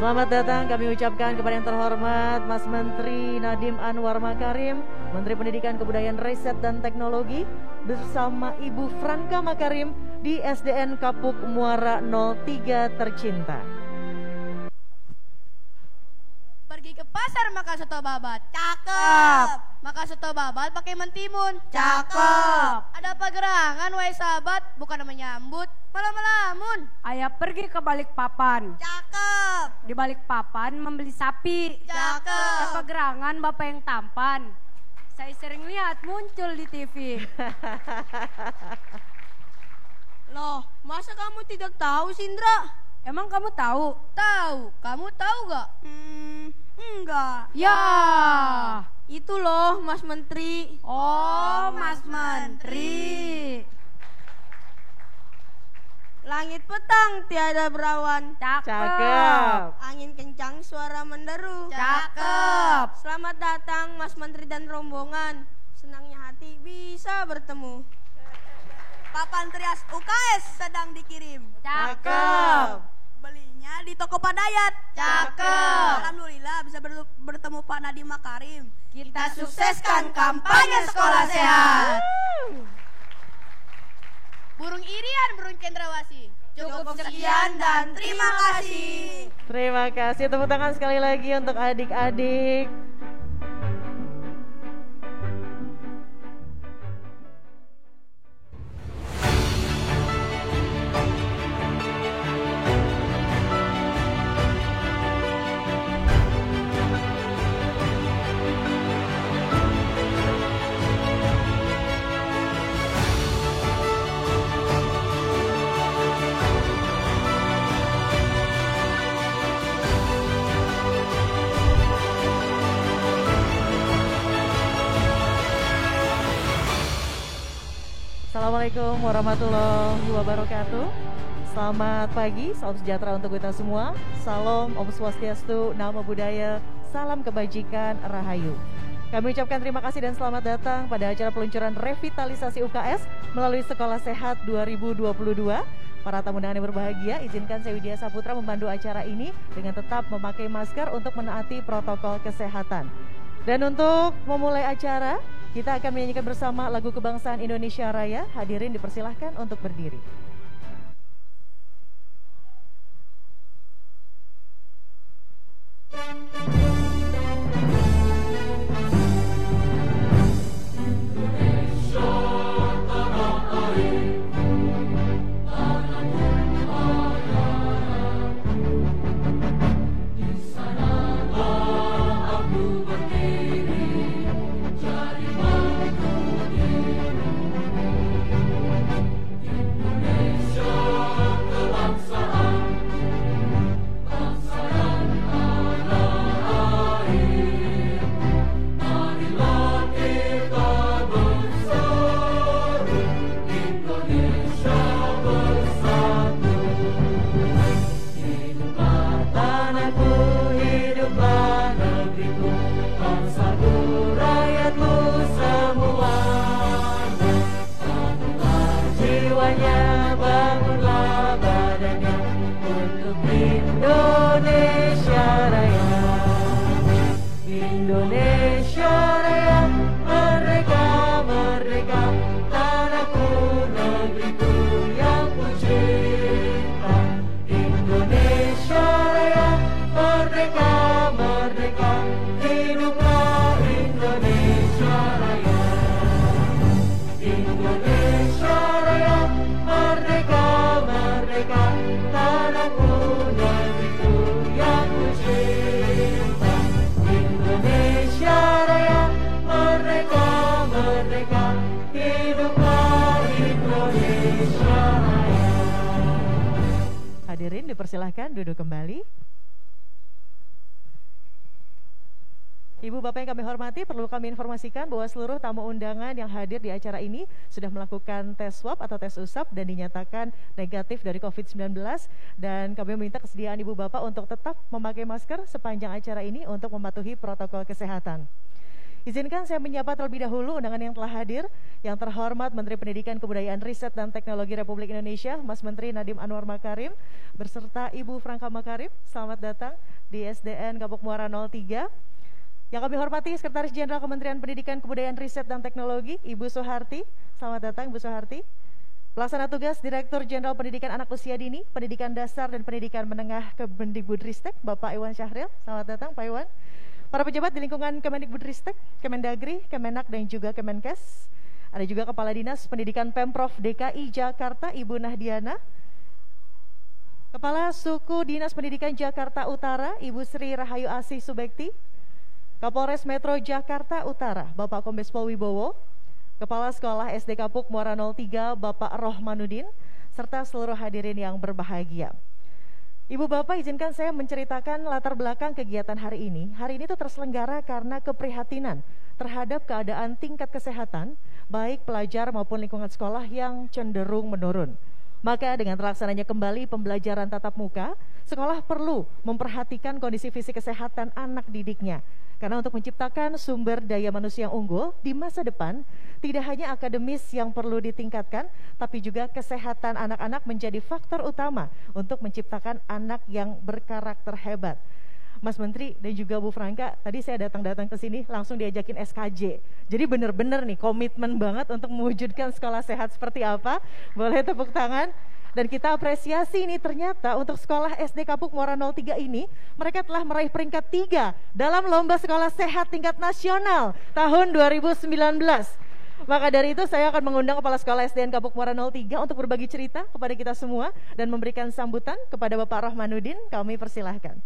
Selamat datang kami ucapkan kepada yang terhormat Mas Menteri Nadiem Anwar Makarim, Menteri Pendidikan Kebudayaan Riset dan Teknologi, bersama Ibu Franka Makarim di SDN Kapuk Muara 03 tercinta. Pergi ke pasar makan soto babat. Cakep. Makan soto babat pakai mentimun. Cakep. Ada apa gerangan wahai sahabat? Bukan menyambut, malah melamun. Ayah pergi ke Balikpapan. Cakep. Di Balikpapan membeli sapi. Cakep. Apa gerangan bapak yang tampan? Saya sering lihat muncul di TV. Loh, masa kamu tidak tahu, Sindra? Emang kamu tahu? Tahu. Kamu tahu gak? Enggak. Ya. Itu loh Mas Menteri. Oh, Mas Menteri. Langit petang tiada berawan. Cakep. Angin kencang suara menderu. Cakep. Selamat datang Mas Menteri dan rombongan. Senangnya hati bisa bertemu. Papan trias UKS sedang dikirim. Cakep. Belinya di toko Padayat. Cakep. Alhamdulillah bisa bertemu Pak Nadiem Makarim. Kita sukseskan kampanye sekolah sehat. Burung irian, burung cendrawasih. Cukup sekian dan terima kasih. Terima kasih, tepuk tangan sekali lagi untuk adik-adik. Assalamualaikum warahmatullahi wabarakatuh. Selamat pagi, salam sejahtera untuk kita semua. Salam Om Swastiastu, Namo Buddhaya, salam kebajikan, Rahayu. Kami ucapkan terima kasih dan selamat datang pada acara peluncuran revitalisasi UKS melalui Sekolah Sehat 2022. Para tamu undangan yang berbahagia, izinkan saya Widya Saputra memandu acara ini dengan tetap memakai masker untuk menaati protokol kesehatan. Dan untuk memulai acara, kita akan menyanyikan bersama lagu kebangsaan Indonesia Raya. Hadirin dipersilahkan untuk berdiri. Hadirin dipersilahkan duduk kembali. Ibu Bapak yang kami hormati, perlu kami informasikan bahwa seluruh tamu undangan yang hadir di acara ini sudah melakukan tes swab atau tes usap dan dinyatakan negatif dari COVID-19. Dan kami meminta kesediaan Ibu Bapak untuk tetap memakai masker sepanjang acara ini untuk mematuhi protokol kesehatan. Izinkan saya menyapa terlebih dahulu undangan yang telah hadir. Yang terhormat Menteri Pendidikan, Kebudayaan, Riset, dan Teknologi Republik Indonesia, Mas Menteri Nadiem Anwar Makarim, beserta Ibu Franka Makarim. Selamat datang di SDN Kapuk Muara 03. Yang kami hormati Sekretaris Jenderal Kementerian Pendidikan, Kebudayaan, Riset, dan Teknologi, Ibu Soeharti. Selamat datang, Ibu Soeharti. Pelaksana tugas Direktur Jenderal Pendidikan Anak Usia Dini, Pendidikan Dasar dan Pendidikan Menengah Kemendikbudristek, Bapak Iwan Syahril. Selamat datang, Pak Iwan. Para pejabat di lingkungan Kemendikbudristek, Kemendagri, Kemenak, dan juga Kemenkes. Ada juga Kepala Dinas Pendidikan Pemprov DKI Jakarta, Ibu Nahdiana. Kepala Suku Dinas Pendidikan Jakarta Utara, Ibu Sri Rahayu Asih Subekti. Kapolres Metro Jakarta Utara, Bapak Kombes Pol Wibowo. Kepala Sekolah SD Kapuk Muara 03, Bapak Rohmanudin, serta seluruh hadirin yang berbahagia. Ibu Bapak, izinkan saya menceritakan latar belakang kegiatan hari ini. Hari ini itu terselenggara karena keprihatinan terhadap keadaan tingkat kesehatan, baik pelajar maupun lingkungan sekolah yang cenderung menurun. Maka dengan terlaksananya kembali pembelajaran tatap muka, sekolah perlu memperhatikan kondisi fisik kesehatan anak didiknya. Karena untuk menciptakan sumber daya manusia yang unggul di masa depan, tidak hanya akademis yang perlu ditingkatkan, tapi juga kesehatan anak-anak menjadi faktor utama untuk menciptakan anak yang berkarakter hebat. Mas Menteri dan juga Bu Franka, tadi saya datang ke sini langsung diajakin SKJ. Jadi benar-benar nih komitmen banget untuk mewujudkan sekolah sehat seperti apa. Boleh tepuk tangan. Dan kita apresiasi ini ternyata untuk sekolah SD Kapuk Muara 03 ini, mereka telah meraih peringkat 3 dalam lomba sekolah sehat tingkat nasional tahun 2019. Maka dari itu saya akan mengundang Kepala Sekolah SDN Kapuk Muara 03 untuk berbagi cerita kepada kita semua dan memberikan sambutan kepada Bapak Rohmanudin. Kami persilahkan.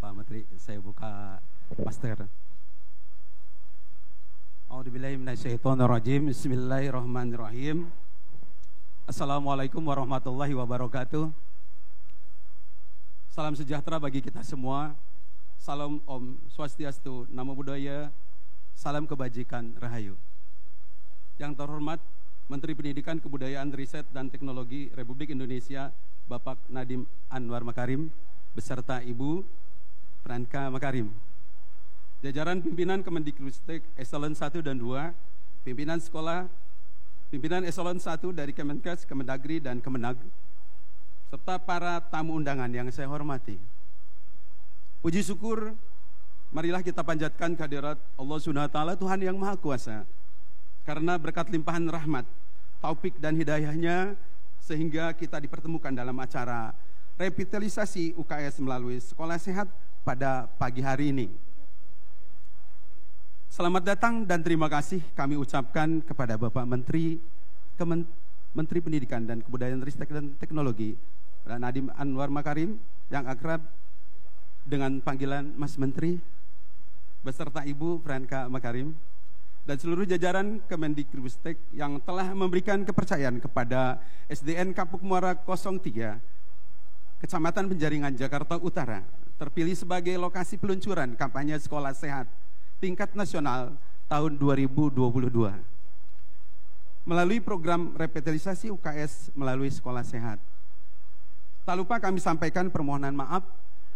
Pak Menteri, saya buka master. A'udzubillahi minasyaitonirrajim. Bismillahirrahmanirrahim. Assalamualaikum warahmatullahi wabarakatuh. Salam sejahtera bagi kita semua. Salam Om Swastiastu, Namo Buddhaya, salam kebajikan Rahayu. Yang terhormat Menteri Pendidikan, Kebudayaan, Riset, dan Teknologi Republik Indonesia, Bapak Nadiem Anwar Makarim, beserta Ibu Franka Makarim, jajaran pimpinan Kemendikbudristek Eselon 1 dan 2, pimpinan sekolah, pimpinan Eselon 1 dari Kemenkes, Kemendagri, dan Kemenag, serta para tamu undangan yang saya hormati. Puji syukur, marilah kita panjatkan kehadirat Allah Subhanahu wa Ta'ala, Tuhan yang Maha Kuasa, karena berkat limpahan rahmat, taufik dan hidayahnya, sehingga kita dipertemukan dalam acara revitalisasi UKS melalui sekolah sehat pada pagi hari ini. Selamat datang dan terima kasih kami ucapkan kepada Bapak Menteri Pendidikan dan Kebudayaan, Riset, dan Teknologi, Nadiem Anwar Makarim, yang akrab dengan panggilan Mas Menteri, beserta Ibu Franka Makarim, dan seluruh jajaran Kemendikbudristek yang telah memberikan kepercayaan kepada SDN Kapuk Muara 03, Kecamatan Penjaringan, Jakarta Utara, terpilih sebagai lokasi peluncuran kampanye sekolah sehat tingkat nasional tahun 2022 melalui program revitalisasi UKS melalui sekolah sehat. Tak lupa kami sampaikan permohonan maaf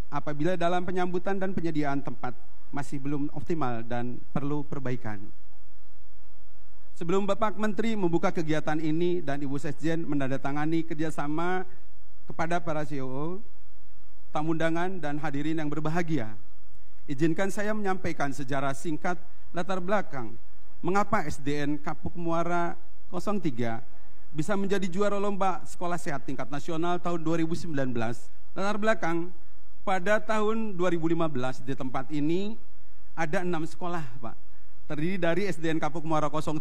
apabila dalam penyambutan dan penyediaan tempat masih belum optimal dan perlu perbaikan. Sebelum Bapak Menteri membuka kegiatan ini dan Ibu Sekjen menandatangani kerjasama kepada para CEO, tamu undangan, dan hadirin yang berbahagia, izinkan saya menyampaikan sejarah singkat latar belakang mengapa SDN Kapuk Muara 03 bisa menjadi juara lomba sekolah sehat tingkat nasional tahun 2019. Latar belakang, pada tahun 2015 di tempat ini ada 6 sekolah, Pak. Terdiri dari SDN Kapuk Muara 03,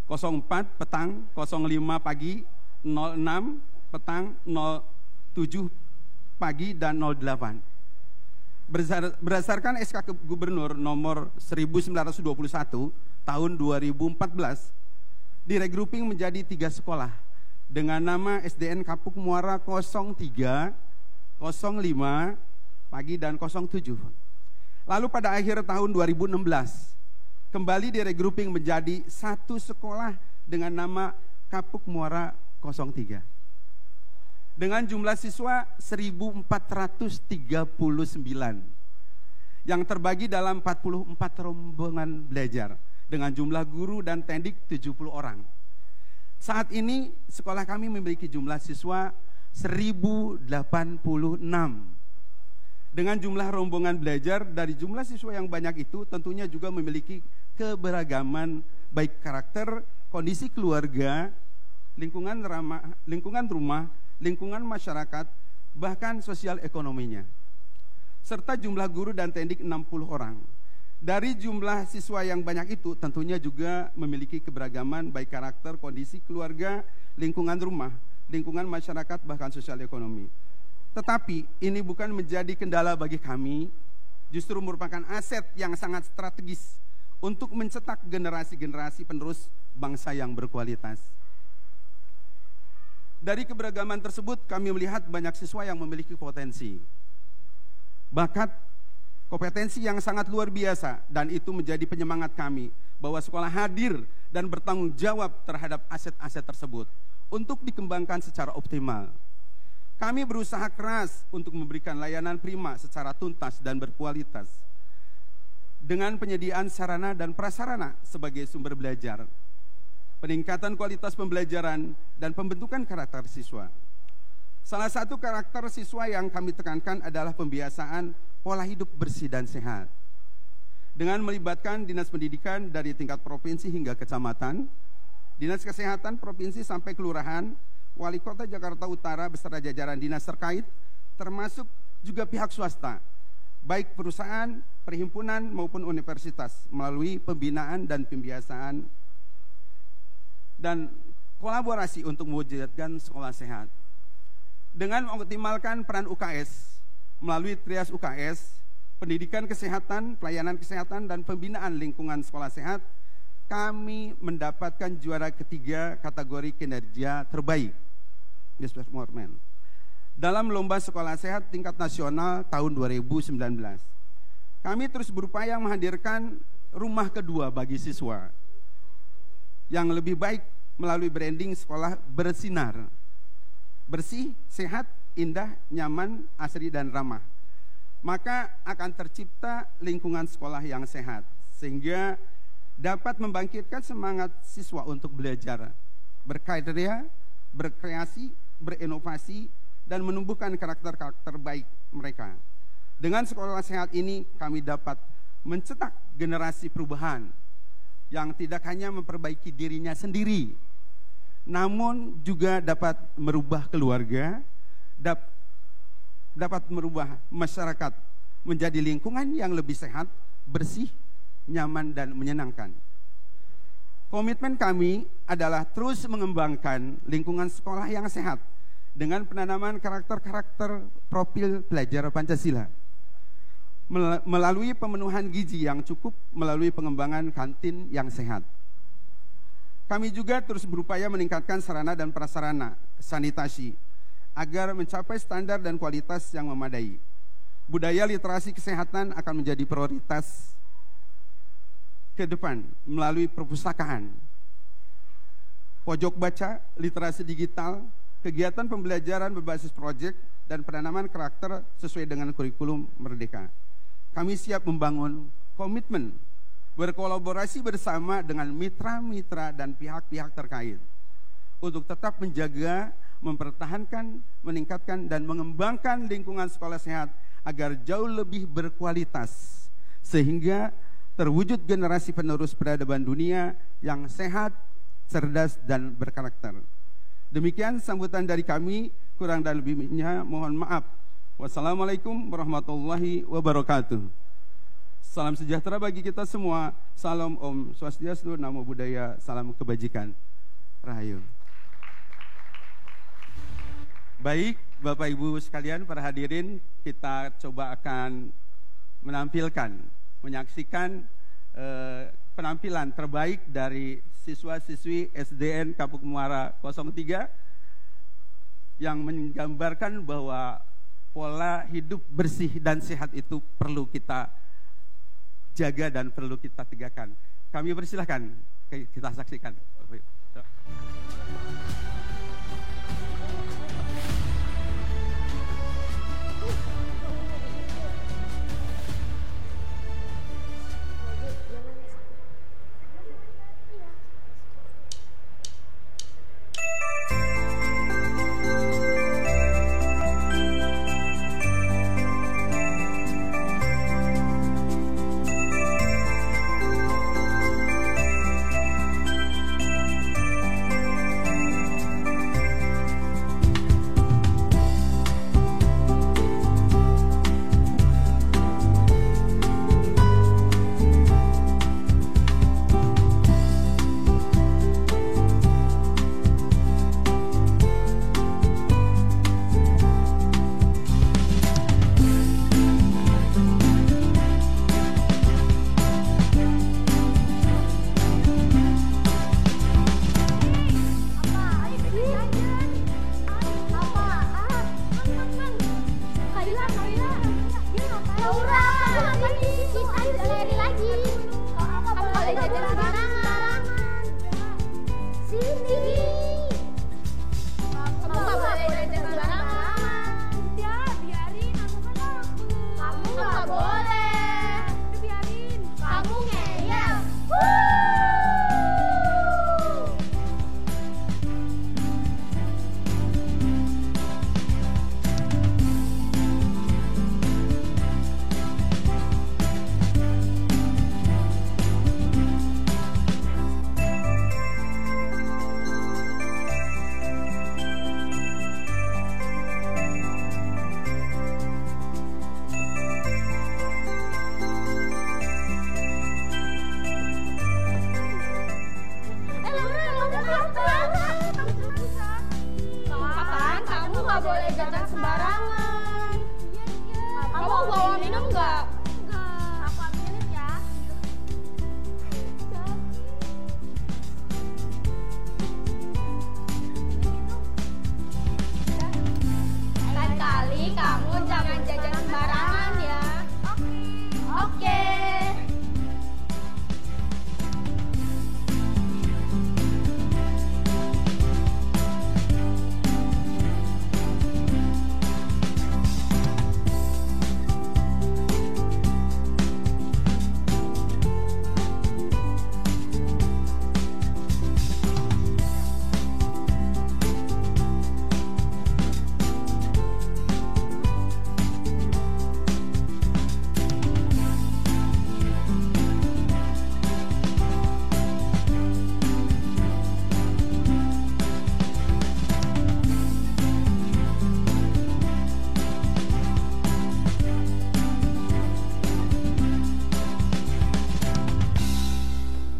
04 petang, 05 pagi, 06 petang, 07 pagi, dan 08. Berdasarkan SK Gubernur nomor 1921 tahun 2014, diregrouping menjadi 3 sekolah dengan nama SDN Kapuk Muara 03, 05 pagi, dan 07. Lalu pada akhir tahun 2016 kembali diregrouping menjadi satu sekolah dengan nama Kapuk Muara 03. Dengan jumlah siswa 1.439 yang terbagi dalam 44 rombongan belajar dengan jumlah guru dan tendik 70 orang. Saat ini sekolah kami memiliki jumlah siswa 1.086. Dengan jumlah rombongan belajar dari jumlah siswa yang banyak itu tentunya juga memiliki keberagaman baik karakter, kondisi keluarga, lingkungan rumah, lingkungan masyarakat, bahkan sosial ekonominya. Serta jumlah guru dan tendik 60 orang. Dari jumlah siswa yang banyak itu tentunya juga memiliki keberagaman baik karakter, kondisi keluarga, lingkungan rumah, lingkungan masyarakat, bahkan sosial ekonomi. Tetapi ini bukan menjadi kendala bagi kami, justru merupakan aset yang sangat strategis untuk mencetak generasi-generasi penerus bangsa yang berkualitas. Dari keberagaman tersebut kami melihat banyak siswa yang memiliki potensi, bakat, kompetensi yang sangat luar biasa, dan itu menjadi penyemangat kami bahwa sekolah hadir dan bertanggung jawab terhadap aset-aset tersebut untuk dikembangkan secara optimal. Kami berusaha keras untuk memberikan layanan prima secara tuntas dan berkualitas dengan penyediaan sarana dan prasarana sebagai sumber belajar, peningkatan kualitas pembelajaran, dan pembentukan karakter siswa. Salah satu karakter siswa yang kami tekankan adalah pembiasaan pola hidup bersih dan sehat. Dengan melibatkan dinas pendidikan dari tingkat provinsi hingga kecamatan, dinas kesehatan provinsi sampai kelurahan, wali kota Jakarta Utara beserta jajaran dinas terkait, termasuk juga pihak swasta, baik perusahaan, perhimpunan maupun universitas, melalui pembinaan dan pembiasaan dan kolaborasi untuk mewujudkan sekolah sehat. Dengan mengoptimalkan peran UKS melalui trias UKS, pendidikan kesehatan, pelayanan kesehatan, dan pembinaan lingkungan sekolah sehat, kami mendapatkan juara ketiga kategori kinerja terbaik Best Performance dalam lomba sekolah sehat tingkat nasional tahun 2019. Kami terus berupaya menghadirkan rumah kedua bagi siswa yang lebih baik melalui branding sekolah bersinar, bersih, sehat, indah, nyaman, asri, dan ramah. Maka akan tercipta lingkungan sekolah yang sehat, sehingga dapat membangkitkan semangat siswa untuk belajar, berkarya, berkreasi, berinovasi, dan menumbuhkan karakter-karakter baik mereka. Dengan sekolah sehat ini kami dapat mencetak generasi perubahan yang tidak hanya memperbaiki dirinya sendiri, namun juga dapat merubah keluarga, dapat merubah masyarakat menjadi lingkungan yang lebih sehat, bersih, nyaman, dan menyenangkan. Komitmen kami adalah terus mengembangkan lingkungan sekolah yang sehat dengan penanaman karakter-karakter profil pelajar Pancasila melalui pemenuhan gizi yang cukup, melalui pengembangan kantin yang sehat. Kami juga terus berupaya meningkatkan sarana dan prasarana sanitasi agar mencapai standar dan kualitas yang memadai. Budaya literasi kesehatan akan menjadi prioritas ke depan melalui perpustakaan, pojok baca, literasi digital, kegiatan pembelajaran berbasis proyek, dan penanaman karakter sesuai dengan kurikulum Merdeka. Kami siap membangun komitmen berkolaborasi bersama dengan mitra-mitra dan pihak-pihak terkait untuk tetap menjaga, mempertahankan, meningkatkan, dan mengembangkan lingkungan sekolah sehat agar jauh lebih berkualitas, sehingga terwujud generasi penerus peradaban dunia yang sehat, cerdas, dan berkarakter. Demikian sambutan dari kami, kurang dan lebihnya mohon maaf. Wassalamualaikum warahmatullahi wabarakatuh. Salam sejahtera bagi kita semua. Salam Om Swastiastu, Namo Buddhaya, salam kebajikan. Rahayu. Baik, Bapak Ibu sekalian, para hadirin, kita coba akan menyaksikan penampilan terbaik dari siswa-siswi SDN Kapuk Muara 03 yang menggambarkan bahwa pola hidup bersih dan sehat itu perlu kita jaga dan perlu kita tegakkan. Kami persilahkan, kita saksikan.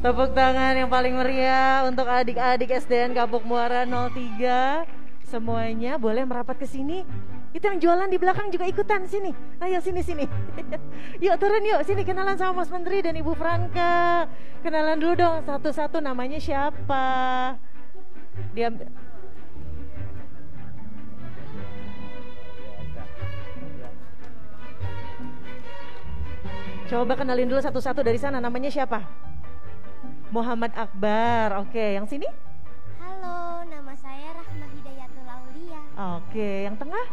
Tepuk tangan yang paling meriah untuk adik-adik SDN Kapuk Muara 03. Semuanya boleh merapat ke sini. Itu yang jualan di belakang juga ikutan sini. Ayo sini. Yuk turun yuk, sini kenalan sama Mas Menteri dan Ibu Franka. Kenalan dulu dong satu-satu, namanya siapa? Dia coba kenalin dulu satu-satu dari sana, namanya siapa? Muhammad Akbar. Oke, yang sini? Halo, nama saya Rahma Hidayatul Aulia. Oke, yang tengah?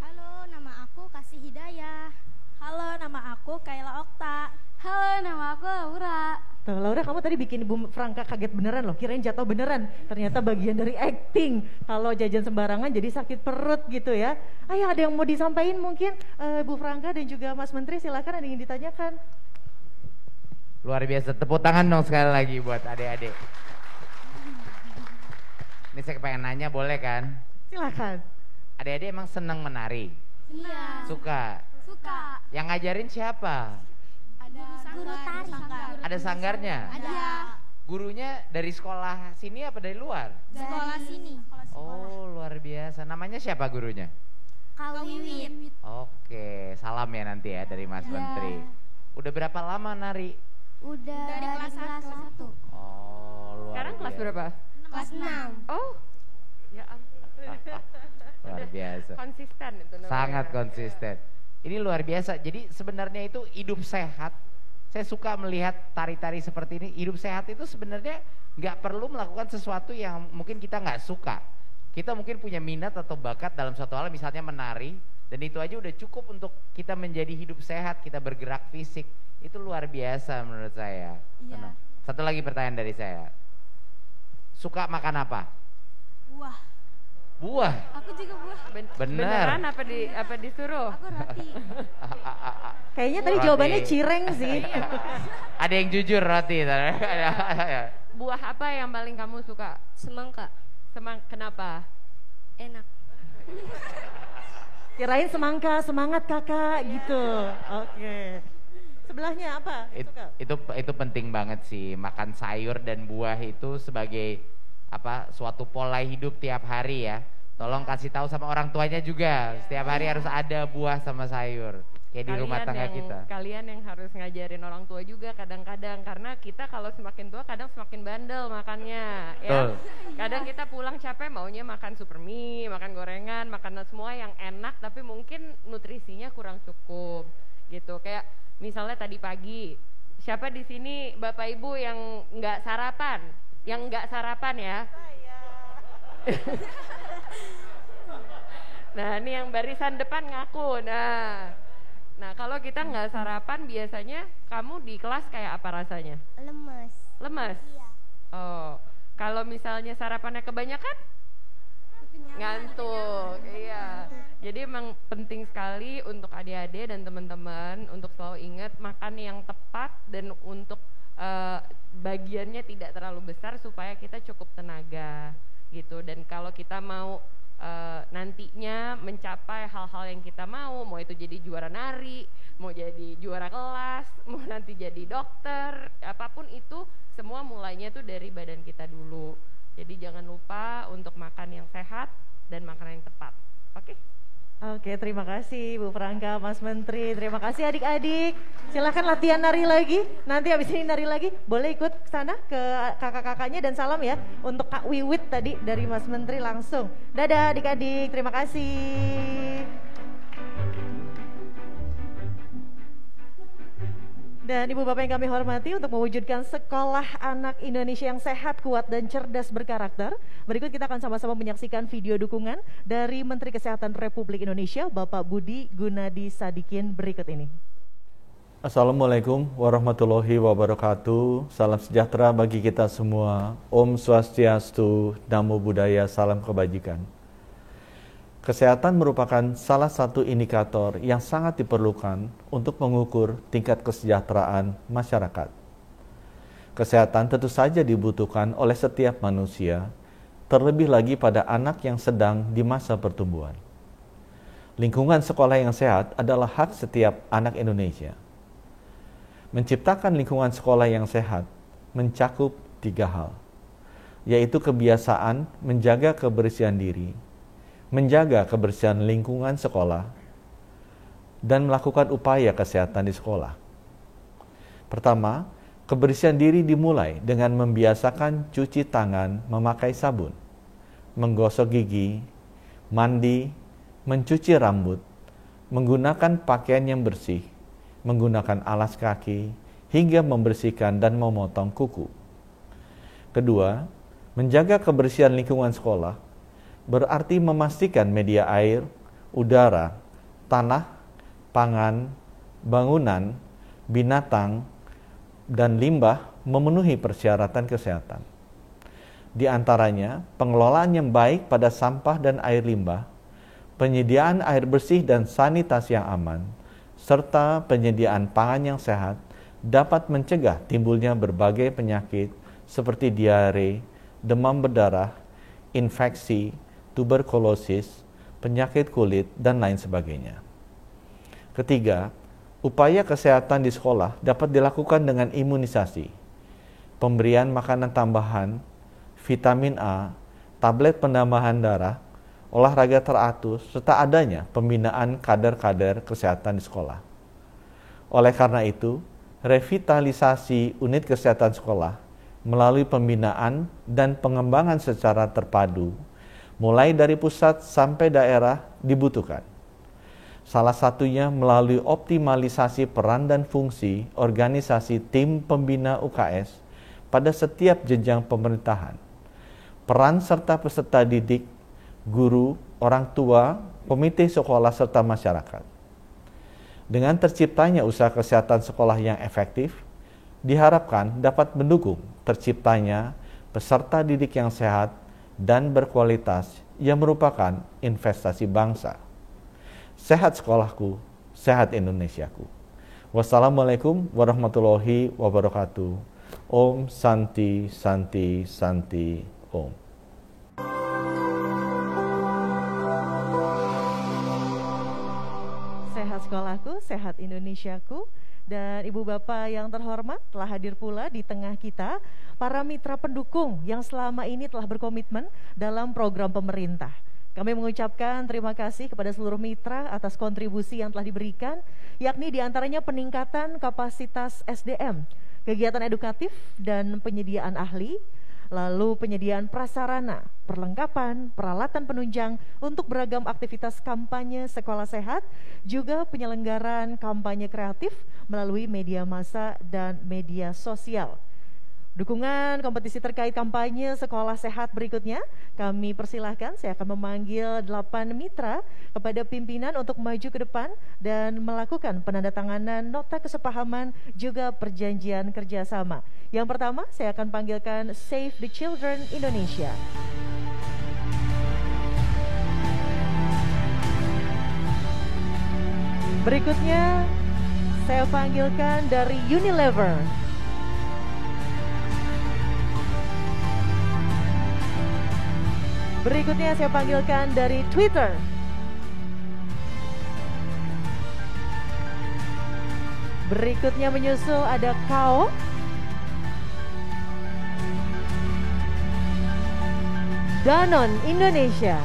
Halo, nama aku Kasih Hidayah. Halo, nama aku Kayla Okta. Halo, nama aku Laura. Tuh, Laura, kamu tadi bikin Ibu Franka kaget beneran loh, kirain jatuh beneran. Ternyata bagian dari acting. Kalau jajan sembarangan jadi sakit perut gitu ya. Ayo, ada yang mau disampaikan mungkin Ibu Franka dan juga Mas Menteri, silakan, ada yang ingin ditanyakan. Luar biasa, tepuk tangan dong sekali lagi buat adik-adik. Ini saya pengen nanya, boleh kan? Silakan. Adik-adik emang seneng menari? Iya. Suka? Suka. Yang ngajarin siapa? Ada guru tari. Ada sanggarnya? Ada. Gurunya dari sekolah sini apa dari luar? Sekolah sini. Oh, luar biasa. Namanya siapa gurunya? Kak Wiwit. Oke, salam ya nanti ya dari Mas Menteri. Udah berapa lama nari? Udah dari kelas 1. Oh, luar Sekarang kelas biasa. berapa? Kelas 6. Oh, ya ampun. Luar biasa. Konsisten itu namanya. Sangat konsisten. Ini luar biasa. Jadi sebenarnya itu hidup sehat. Saya suka melihat tari-tari seperti ini. Hidup sehat itu sebenarnya nggak perlu melakukan sesuatu yang mungkin kita nggak suka. Kita mungkin punya minat atau bakat dalam suatu hal, misalnya menari, dan itu aja udah cukup untuk kita menjadi hidup sehat, kita bergerak fisik. Itu luar biasa menurut saya. Iya. Satu lagi pertanyaan dari saya. Suka makan apa? Buah. Buah. Aku juga buah. Beneran apa disuruh? Aku roti. Kayaknya tadi Roti. jawabannya cireng sih. Ada yang jujur roti. Buah apa yang paling kamu suka? Semangka. Kenapa? Enak. Kirain semangka, semangat kakak gitu. Oke. Sebelahnya apa? Suka? Itu penting banget sih, makan sayur dan buah itu sebagai suatu pola hidup tiap hari ya. Tolong kasih tahu sama orang tuanya juga, setiap hari harus ada buah sama sayur kayak di rumah tangga kita. Kalian yang harus ngajarin orang tua juga kadang-kadang, karena kita kalau semakin tua kadang semakin bandel makannya ya. Kadang kita pulang capek maunya makan super mie, makan gorengan, makan semua yang enak tapi mungkin nutrisinya kurang cukup gitu. Kayak misalnya tadi pagi, siapa di sini Bapak Ibu yang nggak sarapan? Yang nggak sarapan ya? Nah ini yang barisan depan ngaku. Nah kalau kita nggak sarapan biasanya kamu di kelas kayak apa rasanya? Lemes. Lemes? Iya. Oh, kalau misalnya sarapannya kebanyakan? Ngantuk. Iya. Jadi emang penting sekali untuk adik-adik dan teman-teman untuk selalu ingat makan yang tepat dan untuk bagiannya tidak terlalu besar supaya kita cukup tenaga gitu. Dan kalau kita mau nantinya mencapai hal-hal yang kita mau itu jadi juara nari, mau jadi juara kelas, mau nanti jadi dokter, apapun itu semua mulainya tuh dari badan kita dulu. Jadi jangan lupa untuk makan yang sehat dan makan yang tepat. Oke? Oke, terima kasih Bu Franka, Mas Menteri. Terima kasih adik-adik. Silahkan latihan nari lagi. Nanti habis ini nari lagi. Boleh ikut ke sana ke kakak-kakaknya dan salam ya untuk Kak Wiwit tadi dari Mas Menteri langsung. Dadah adik-adik, terima kasih. Dan Ibu Bapak yang kami hormati, untuk mewujudkan sekolah anak Indonesia yang sehat, kuat, dan cerdas berkarakter, berikut kita akan sama-sama menyaksikan video dukungan dari Menteri Kesehatan Republik Indonesia, Bapak Budi Gunadi Sadikin berikut ini. Assalamualaikum warahmatullahi wabarakatuh. Salam sejahtera bagi kita semua. Om Swastiastu, Namo Buddhaya, salam kebajikan. Kesehatan merupakan salah satu indikator yang sangat diperlukan untuk mengukur tingkat kesejahteraan masyarakat. Kesehatan tentu saja dibutuhkan oleh setiap manusia, terlebih lagi pada anak yang sedang di masa pertumbuhan. Lingkungan sekolah yang sehat adalah hak setiap anak Indonesia. Menciptakan lingkungan sekolah yang sehat mencakup 3 hal, yaitu kebiasaan menjaga kebersihan diri, menjaga kebersihan lingkungan sekolah, dan melakukan upaya kesehatan di sekolah. Pertama, kebersihan diri dimulai dengan membiasakan cuci tangan memakai sabun, menggosok gigi, mandi, mencuci rambut, menggunakan pakaian yang bersih, menggunakan alas kaki, hingga membersihkan dan memotong kuku. Kedua, menjaga kebersihan lingkungan sekolah berarti memastikan media air, udara, tanah, pangan, bangunan, binatang, dan limbah memenuhi persyaratan kesehatan. Di antaranya, pengelolaan yang baik pada sampah dan air limbah, penyediaan air bersih dan sanitasi yang aman, serta penyediaan pangan yang sehat dapat mencegah timbulnya berbagai penyakit seperti diare, demam berdarah, infeksi, tuberkulosis, penyakit kulit, dan lain sebagainya. Ketiga, upaya kesehatan di sekolah dapat dilakukan dengan imunisasi, pemberian makanan tambahan, vitamin A, tablet penambahan darah, olahraga teratur, serta adanya pembinaan kader-kader kesehatan di sekolah. Oleh karena itu, revitalisasi unit kesehatan sekolah melalui pembinaan dan pengembangan secara terpadu mulai dari pusat sampai daerah dibutuhkan. Salah satunya melalui optimalisasi peran dan fungsi organisasi tim pembina UKS pada setiap jenjang pemerintahan. Peran serta peserta didik, guru, orang tua, komite sekolah, serta masyarakat. Dengan terciptanya usaha kesehatan sekolah yang efektif, diharapkan dapat mendukung terciptanya peserta didik yang sehat dan berkualitas yang merupakan investasi bangsa. Sehat sekolahku, sehat Indonesiaku. Wassalamualaikum warahmatullahi wabarakatuh. Om Santi Santi Santi Om. Sehat sekolahku, sehat Indonesiaku. Dan Ibu Bapak yang terhormat, telah hadir pula di tengah kita para mitra pendukung yang selama ini telah berkomitmen dalam program pemerintah. Kami mengucapkan terima kasih kepada seluruh mitra atas kontribusi yang telah diberikan, yakni diantaranya peningkatan kapasitas SDM, kegiatan edukatif dan penyediaan ahli, lalu penyediaan prasarana, perlengkapan, peralatan penunjang untuk beragam aktivitas kampanye sekolah sehat, juga penyelenggaraan kampanye kreatif melalui media massa dan media sosial. Dukungan kompetisi terkait kampanye sekolah sehat berikutnya, kami persilahkan, saya akan memanggil 8 mitra kepada pimpinan untuk maju ke depan dan melakukan penandatanganan nota kesepahaman juga perjanjian kerjasama. Yang pertama, saya akan panggilkan Save the Children Indonesia. Berikutnya, saya panggilkan dari Unilever. Berikutnya saya panggilkan dari Twitter. Berikutnya menyusul ada Kao. Danone Indonesia.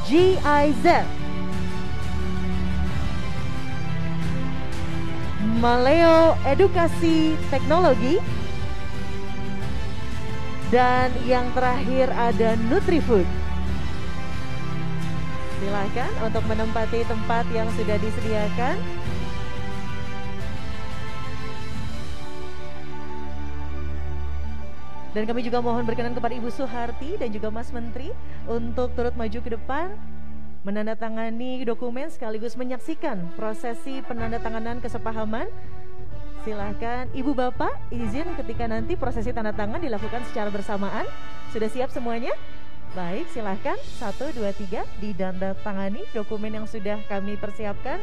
GIZ. Maleo Edukasi Teknologi. Dan yang terakhir ada Nutrifood. Silakan untuk menempati tempat yang sudah disediakan. Dan kami juga mohon berkenan kepada Ibu Suharti dan juga Mas Menteri untuk turut maju ke depan, menandatangani dokumen sekaligus menyaksikan prosesi penandatanganan kesepahaman. Silahkan Ibu Bapak izin ketika nanti prosesi tanda tangan dilakukan secara bersamaan. Sudah siap semuanya? Baik, silahkan 1, 2, 3 ditandatangani dokumen yang sudah kami persiapkan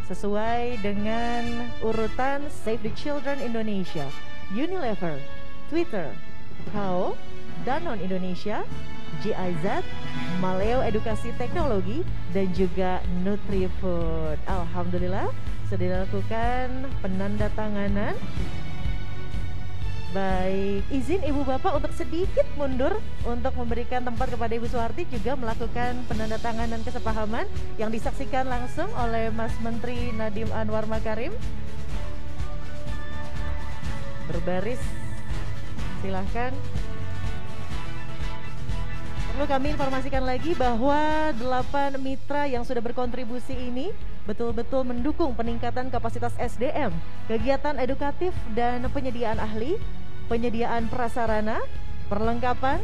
sesuai dengan urutan Save the Children Indonesia, Unilever, Twitter, Kao, Danone Indonesia, GIZ, Maleo Edukasi Teknologi, dan juga Nutrifood. Alhamdulillah sudah dilakukan penandatanganan. Baik, izin Ibu Bapak untuk sedikit mundur untuk memberikan tempat kepada Ibu Suharti juga melakukan penandatanganan kesepahaman yang disaksikan langsung oleh Mas Menteri Nadiem Anwar Makarim. Berbaris, silahkan. Perlu kami informasikan lagi bahwa 8 mitra yang sudah berkontribusi ini betul-betul mendukung peningkatan kapasitas SDM, kegiatan edukatif dan penyediaan ahli, penyediaan prasarana, perlengkapan,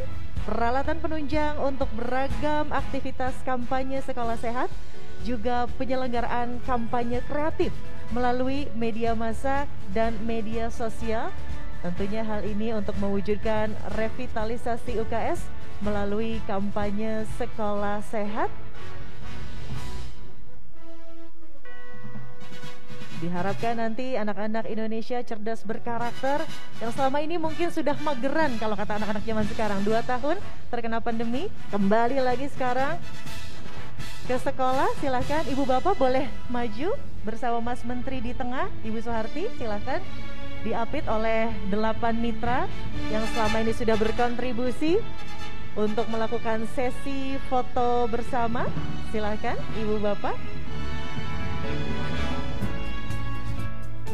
peralatan penunjang untuk beragam aktivitas kampanye sekolah sehat, juga penyelenggaraan kampanye kreatif melalui media massa dan media sosial. Tentunya hal ini untuk mewujudkan revitalisasi UKS melalui kampanye sekolah sehat. Diharapkan nanti anak-anak Indonesia cerdas berkarakter yang selama ini mungkin sudah mageran kalau kata anak-anak zaman sekarang, 2 tahun terkena pandemi, kembali lagi sekarang ke sekolah. Silahkan Ibu Bapak boleh maju bersama Mas Menteri di tengah, Ibu Suharti silahkan, diapit oleh 8 mitra yang selama ini sudah berkontribusi untuk melakukan sesi foto bersama. Silahkan Ibu Bapak.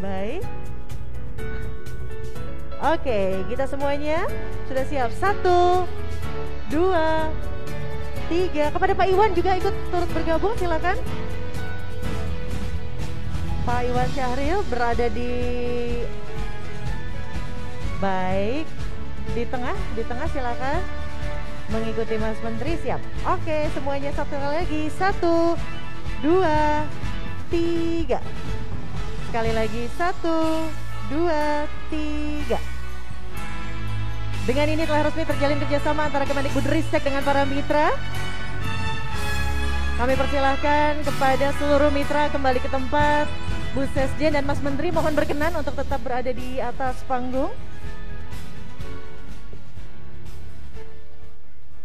Baik. Oke, kita semuanya sudah siap. 1, 2, 3. Kepada Pak Iwan juga ikut turut bergabung, silakan. Pak Iwan Syahril berada di baik di tengah silakan mengikuti Mas Menteri. Siap. Oke, semuanya satu kali lagi. 1, 2, 3. Sekali lagi 1, 2, 3. Dengan ini telah resmi terjalin kerjasama antara Kemendikbudristek dengan para mitra. Kami persilahkan kepada seluruh mitra kembali ke tempat. Bu Sesjen dan Mas Menteri mohon berkenan untuk tetap berada di atas panggung.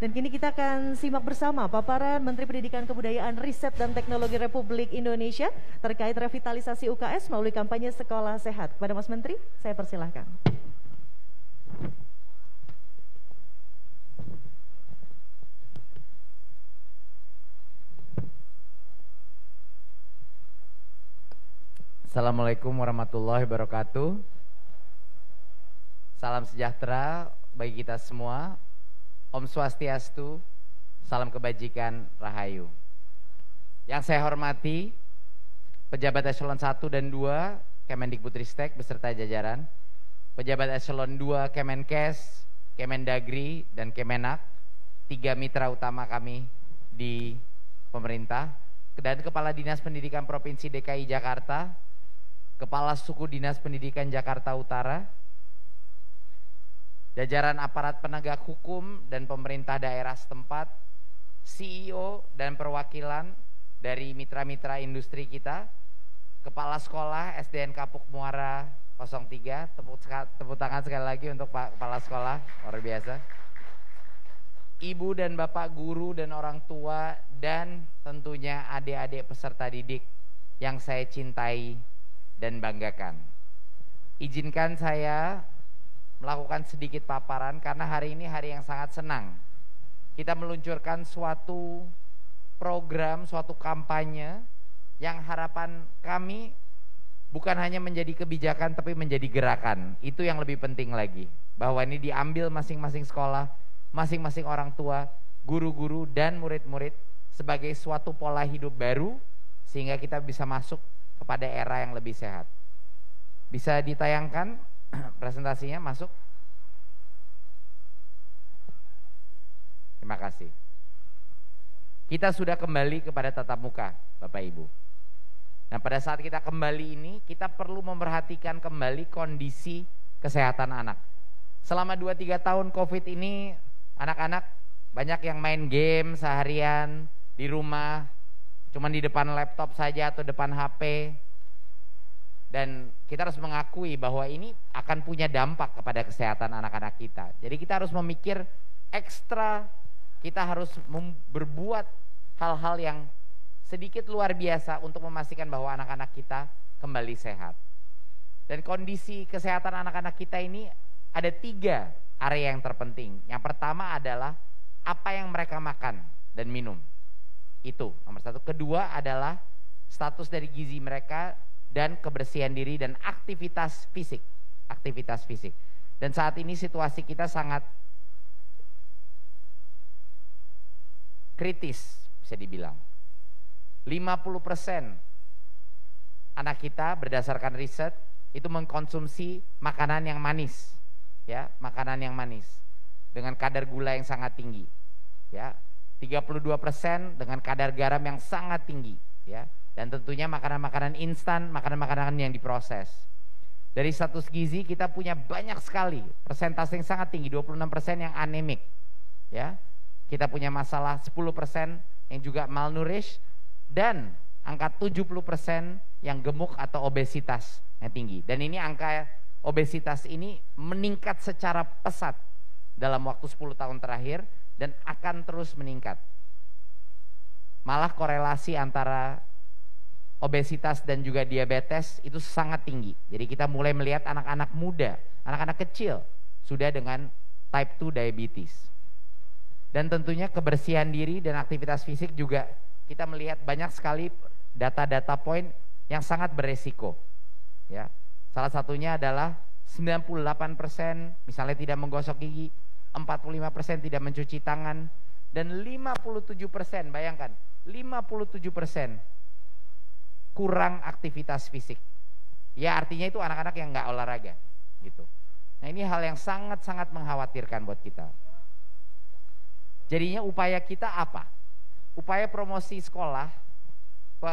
Dan kini kita akan simak bersama paparan Menteri Pendidikan Kebudayaan Riset dan Teknologi Republik Indonesia terkait revitalisasi UKS melalui kampanye Sekolah Sehat. Kepada Mas Menteri, saya persilahkan. Assalamualaikum warahmatullahi wabarakatuh. Salam sejahtera bagi kita semua. Om Swastiastu, salam kebajikan, Rahayu. Yang saya hormati pejabat eselon 1 dan 2 Kemendikbudristek beserta jajaran, pejabat eselon 2 Kemenkes, Kemendagri dan Kemenak, 3 mitra utama kami di pemerintah, dan Kepala Dinas Pendidikan Provinsi DKI Jakarta, Kepala Suku Dinas Pendidikan Jakarta Utara, jajaran aparat penegak hukum dan pemerintah daerah setempat, CEO dan perwakilan dari mitra-mitra industri kita, Kepala Sekolah SDN Kapuk Muara 03, tepuk tangan sekali lagi untuk Pak Kepala Sekolah, luar biasa. Ibu dan Bapak guru dan orang tua, dan tentunya adik-adik peserta didik yang saya cintai dan banggakan. Izinkan saya melakukan sedikit paparan karena hari ini hari yang sangat senang. Kita meluncurkan suatu program, suatu kampanye yang harapan kami bukan hanya menjadi kebijakan tapi menjadi gerakan. Itu yang lebih penting lagi, bahwa ini diambil masing-masing sekolah, masing-masing orang tua, guru-guru dan murid-murid sebagai suatu pola hidup baru sehingga kita bisa masuk kepada era yang lebih sehat. Bisa ditayangkan presentasinya, masuk. Terima kasih. Kita sudah kembali kepada tatap muka, Bapak Ibu. Nah, pada saat kita kembali ini, kita perlu memperhatikan kembali kondisi kesehatan anak. Selama 2-3 tahun COVID ini, anak-anak banyak yang main game seharian di rumah, cuman di depan laptop saja atau depan HP. Dan kita harus mengakui bahwa ini akan punya dampak kepada kesehatan anak-anak kita. Jadi kita harus memikir ekstra, kita harus berbuat hal-hal yang sedikit luar biasa untuk memastikan bahwa anak-anak kita kembali sehat. Dan kondisi kesehatan anak-anak kita ini ada 3 area yang terpenting. Yang pertama adalah apa yang mereka makan dan minum. Itu nomor 1. Kedua adalah status dari gizi mereka dan kebersihan diri dan aktivitas fisik. Dan saat ini situasi kita sangat kritis, bisa dibilang. 50% anak kita berdasarkan riset itu mengkonsumsi makanan yang manis, ya, makanan yang manis dengan kadar gula yang sangat tinggi, ya. 32% dengan kadar garam yang sangat tinggi, ya. Dan tentunya makanan-makanan instan, makanan-makanan yang diproses. Dari status gizi kita punya banyak sekali, persentase yang sangat tinggi, 26% yang anemik, ya. Kita punya masalah 10% yang juga malnourished, dan angka 70% yang gemuk atau obesitas yang tinggi. Dan ini angka obesitas ini meningkat secara pesat dalam waktu 10 tahun terakhir dan akan terus meningkat. Malah korelasi antara obesitas dan juga diabetes itu sangat tinggi. Jadi kita mulai melihat anak-anak muda, anak-anak kecil sudah dengan type 2 diabetes. Dan tentunya kebersihan diri dan aktivitas fisik juga kita melihat banyak sekali data-data poin yang sangat beresiko, ya. Salah satunya adalah 98% misalnya tidak menggosok gigi, 45% tidak mencuci tangan, Dan 57%, bayangkan, 57% kurang aktivitas fisik. Ya artinya itu anak-anak yang nggak olahraga gitu. Nah ini hal yang sangat-sangat mengkhawatirkan buat kita. Jadinya upaya kita apa? Upaya promosi sekolah,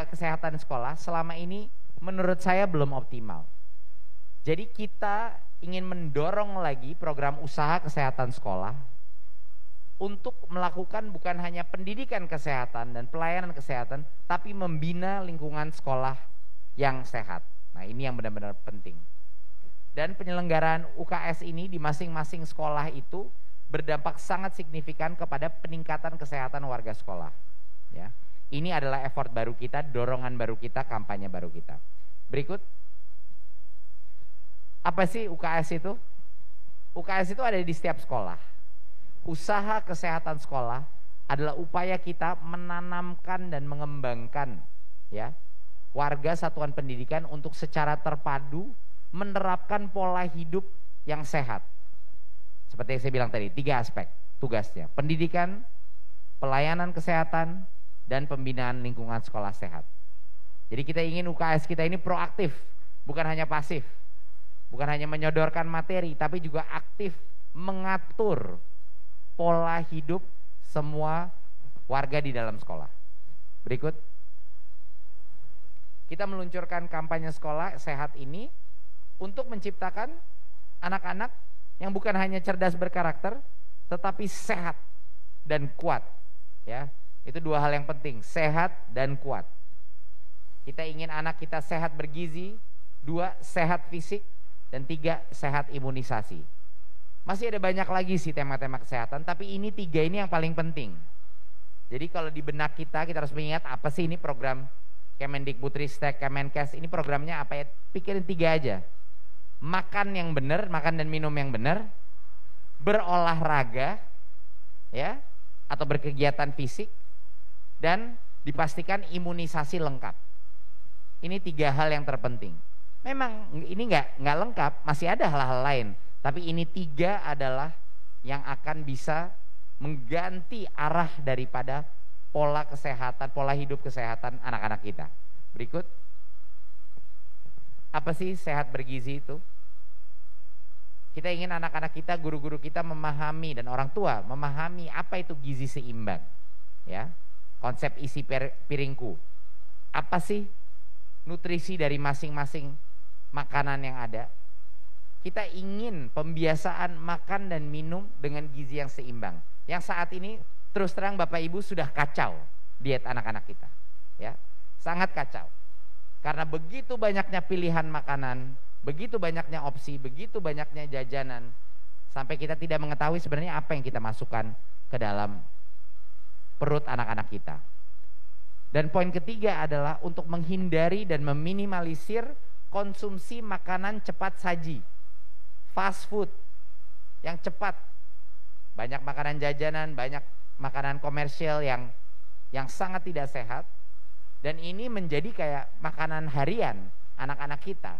kesehatan sekolah selama ini menurut saya belum optimal. Jadi kita ingin mendorong lagi program usaha kesehatan sekolah untuk melakukan bukan hanya pendidikan kesehatan dan pelayanan kesehatan, tapi membina lingkungan sekolah yang sehat. Nah ini yang benar-benar penting. Dan penyelenggaraan UKS ini di masing-masing sekolah itu berdampak sangat signifikan kepada peningkatan kesehatan warga sekolah. Ya, ini adalah effort baru kita, dorongan baru kita, kampanye baru kita. Berikut. Apa sih UKS itu? UKS itu ada di setiap sekolah. Usaha kesehatan sekolah adalah upaya kita menanamkan dan mengembangkan ya warga satuan pendidikan untuk secara terpadu menerapkan pola hidup yang sehat. Seperti yang saya bilang tadi, 3 aspek tugasnya: pendidikan, pelayanan kesehatan, dan pembinaan lingkungan sekolah sehat. Jadi kita ingin UKS kita ini proaktif, bukan hanya pasif. Bukan hanya menyodorkan materi, tapi juga aktif mengatur pola hidup semua warga di dalam sekolah. Berikut. Kita meluncurkan kampanye sekolah sehat ini untuk menciptakan anak-anak yang bukan hanya cerdas berkarakter, tetapi sehat dan kuat. Ya, itu 2 hal yang penting, sehat dan kuat. Kita ingin anak kita sehat bergizi, 2 sehat fisik, dan 3 sehat imunisasi. Masih ada banyak lagi sih tema-tema kesehatan, tapi ini 3 ini yang paling penting. Jadi kalau di benak kita harus mengingat apa sih ini program Kemendikbudristek, Kemenkes, ini programnya apa ya? Pikirin 3 aja. Makan yang benar, makan dan minum yang benar, berolahraga ya, atau berkegiatan fisik, dan dipastikan imunisasi lengkap. Ini 3 hal yang terpenting. Memang ini nggak lengkap, masih ada hal-hal lain. Tapi ini 3 adalah yang akan bisa mengganti arah daripada pola kesehatan, pola hidup kesehatan anak-anak kita. Berikut. Apa sih sehat bergizi itu? Kita ingin anak-anak kita, guru-guru kita memahami dan orang tua memahami apa itu gizi seimbang. Ya, konsep isi piringku. Apa sih nutrisi dari masing-masing makanan yang ada? Kita ingin pembiasaan makan dan minum dengan gizi yang seimbang. Yang saat ini terus terang Bapak Ibu sudah kacau diet anak-anak kita. Ya, sangat kacau. Karena begitu banyaknya pilihan makanan, begitu banyaknya opsi, begitu banyaknya jajanan, sampai kita tidak mengetahui sebenarnya apa yang kita masukkan ke dalam perut anak-anak kita. Dan poin ketiga adalah untuk menghindari dan meminimalisir konsumsi makanan cepat saji, fast food yang cepat. Banyak makanan jajanan, banyak makanan komersial yang sangat tidak sehat. Dan ini menjadi kayak makanan harian anak-anak kita.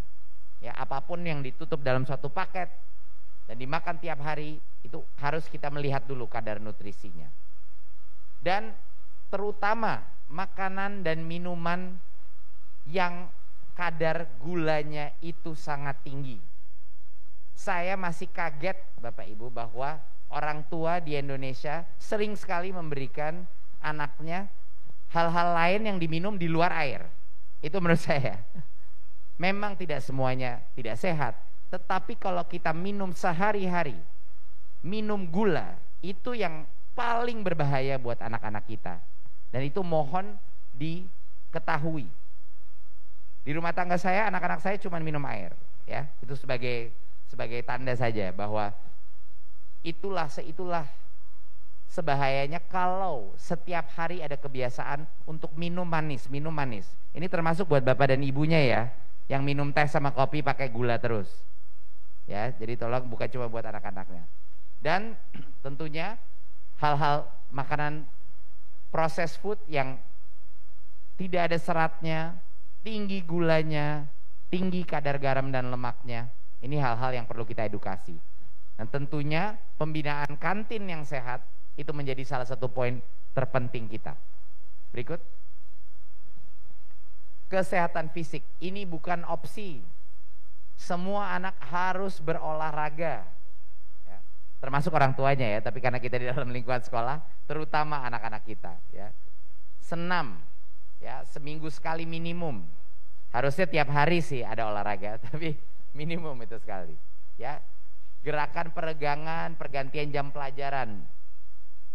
Ya, apapun yang ditutup dalam suatu paket dan dimakan tiap hari, itu harus kita melihat dulu kadar nutrisinya. Dan terutama makanan dan minuman yang kadar gulanya itu sangat tinggi. Saya masih kaget Bapak Ibu bahwa orang tua di Indonesia sering sekali memberikan anaknya hal-hal lain yang diminum di luar air. Itu menurut saya memang tidak semuanya tidak sehat, tetapi kalau kita minum sehari-hari, minum gula, itu yang paling berbahaya buat anak-anak kita. Dan itu mohon diketahui. Di rumah tangga saya, anak-anak saya cuma minum air, ya. Itu sebagai tanda saja bahwa itulah sebahayanya kalau setiap hari ada kebiasaan untuk minum manis. Ini termasuk buat bapak dan ibunya ya, yang minum teh sama kopi pakai gula terus. Ya, jadi tolong bukan cuma buat anak-anaknya. Dan tentunya hal-hal makanan proses food yang tidak ada seratnya, tinggi gulanya, tinggi kadar garam dan lemaknya. Ini hal-hal yang perlu kita edukasi. Dan tentunya pembinaan kantin yang sehat Itu menjadi salah satu poin terpenting kita. Berikut. Kesehatan fisik ini bukan opsi. Semua anak harus berolahraga, ya. Termasuk orang tuanya ya, tapi karena kita di dalam lingkungan sekolah, terutama anak-anak kita ya. Senam ya, seminggu sekali minimum. Harusnya tiap hari sih ada olahraga, tapi minimum itu sekali ya. Gerakan peregangan, pergantian jam pelajaran,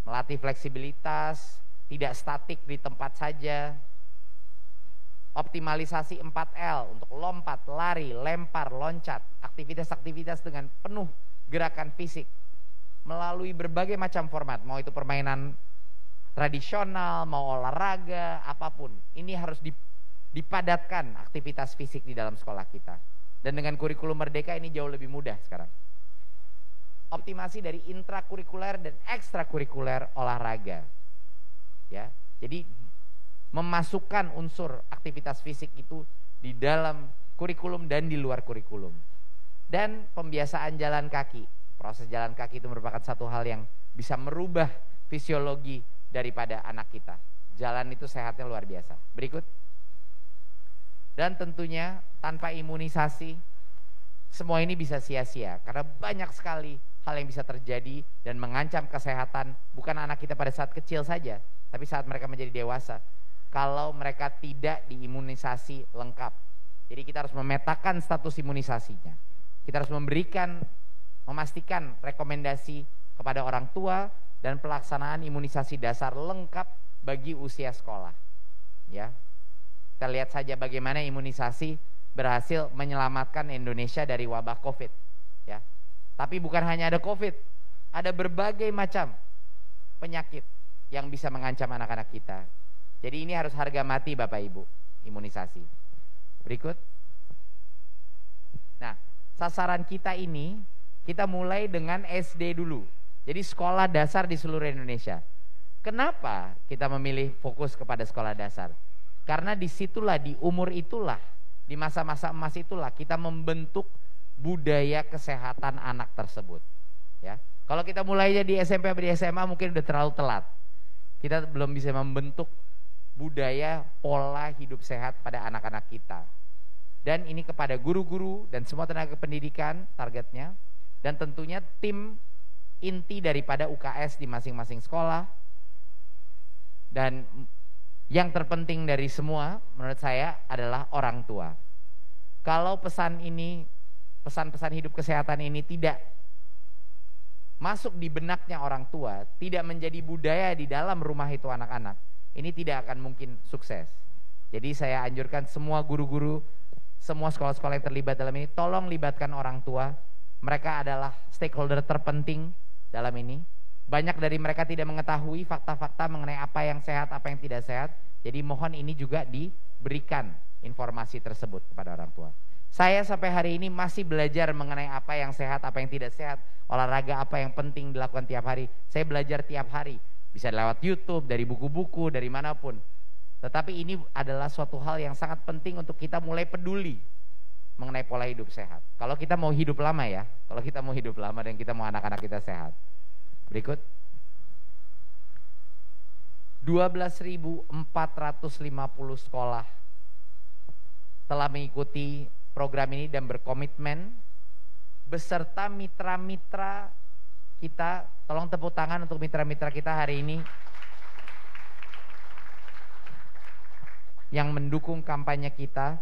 melatih fleksibilitas, tidak statik di tempat saja. Optimalisasi 4L untuk lompat, lari, lempar, loncat, aktivitas-aktivitas dengan penuh gerakan fisik melalui berbagai macam format, mau itu permainan tradisional, mau olahraga, apapun. Ini harus dipadatkan aktivitas fisik di dalam sekolah kita. Dan dengan kurikulum Merdeka ini jauh lebih mudah sekarang. Optimasi dari intrakurikuler dan ekstrakurikuler olahraga. Ya. Jadi memasukkan unsur aktivitas fisik itu di dalam kurikulum dan di luar kurikulum. Dan pembiasaan jalan kaki. Proses jalan kaki itu merupakan satu hal yang bisa merubah fisiologi daripada anak kita. Jalan itu sehatnya luar biasa. Berikut. Dan tentunya tanpa imunisasi semua ini bisa sia-sia, karena banyak sekali hal yang bisa terjadi dan mengancam kesehatan bukan anak kita pada saat kecil saja, tapi saat mereka menjadi dewasa kalau mereka tidak diimunisasi lengkap. Jadi kita harus memetakan status imunisasinya. Kita harus memastikan rekomendasi kepada orang tua dan pelaksanaan imunisasi dasar lengkap bagi usia sekolah. Ya. Kita lihat saja bagaimana imunisasi berhasil menyelamatkan Indonesia dari wabah Covid. Ya. Tapi bukan hanya ada Covid, ada berbagai macam penyakit yang bisa mengancam anak-anak kita. Jadi ini harus harga mati Bapak Ibu, imunisasi. Berikut. Nah, sasaran kita ini, kita mulai dengan SD dulu. Jadi sekolah dasar di seluruh Indonesia. Kenapa kita memilih fokus kepada sekolah dasar? Karena disitulah, di umur itulah, di masa-masa emas itulah kita membentuk budaya kesehatan anak tersebut. Ya, kalau kita mulainya di SMP atau di SMA mungkin udah terlalu telat. Kita belum bisa membentuk budaya pola hidup sehat pada anak-anak kita. Dan ini kepada guru-guru dan semua tenaga pendidikan targetnya. Dan tentunya tim inti daripada UKS di masing-masing sekolah. Dan yang terpenting dari semua menurut saya adalah orang tua. Kalau pesan ini, pesan-pesan hidup kesehatan ini tidak masuk di benaknya orang tua, tidak menjadi budaya di dalam rumah itu anak-anak, ini tidak akan mungkin sukses. Jadi saya anjurkan semua guru-guru, semua sekolah-sekolah yang terlibat dalam ini, tolong libatkan orang tua. Mereka adalah stakeholder terpenting dalam ini. Banyak dari mereka tidak mengetahui fakta-fakta mengenai apa yang sehat, apa yang tidak sehat. Jadi mohon ini juga diberikan informasi tersebut kepada orang tua. Saya sampai hari ini masih belajar mengenai apa yang sehat, apa yang tidak sehat, olahraga apa yang penting dilakukan tiap hari. Saya belajar tiap hari. Bisa lewat YouTube, dari buku-buku, dari manapun. Tetapi ini adalah suatu hal yang sangat penting untuk kita mulai peduli mengenai pola hidup sehat. Kalau kita mau hidup lama ya, kalau kita mau hidup lama dan kita mau anak-anak kita sehat. Berikut. 12.450 sekolah telah mengikuti program ini dan berkomitmen beserta mitra-mitra kita. Tolong tepuk tangan untuk mitra-mitra kita hari ini yang mendukung kampanye kita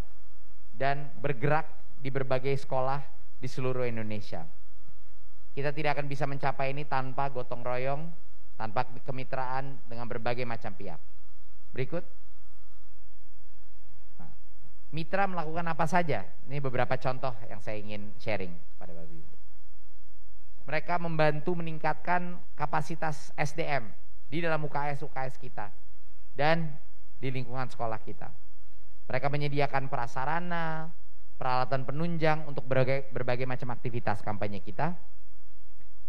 dan bergerak di berbagai sekolah di seluruh Indonesia. Kita tidak akan bisa mencapai ini tanpa gotong royong, tanpa kemitraan dengan berbagai macam pihak. Berikut. Nah, mitra melakukan apa saja? Ini beberapa contoh yang saya ingin sharing pada Bapak Ibu. Mereka membantu meningkatkan kapasitas SDM di dalam UKS kita dan di lingkungan sekolah kita. Mereka menyediakan prasarana, peralatan penunjang untuk berbagai macam aktivitas kampanye kita.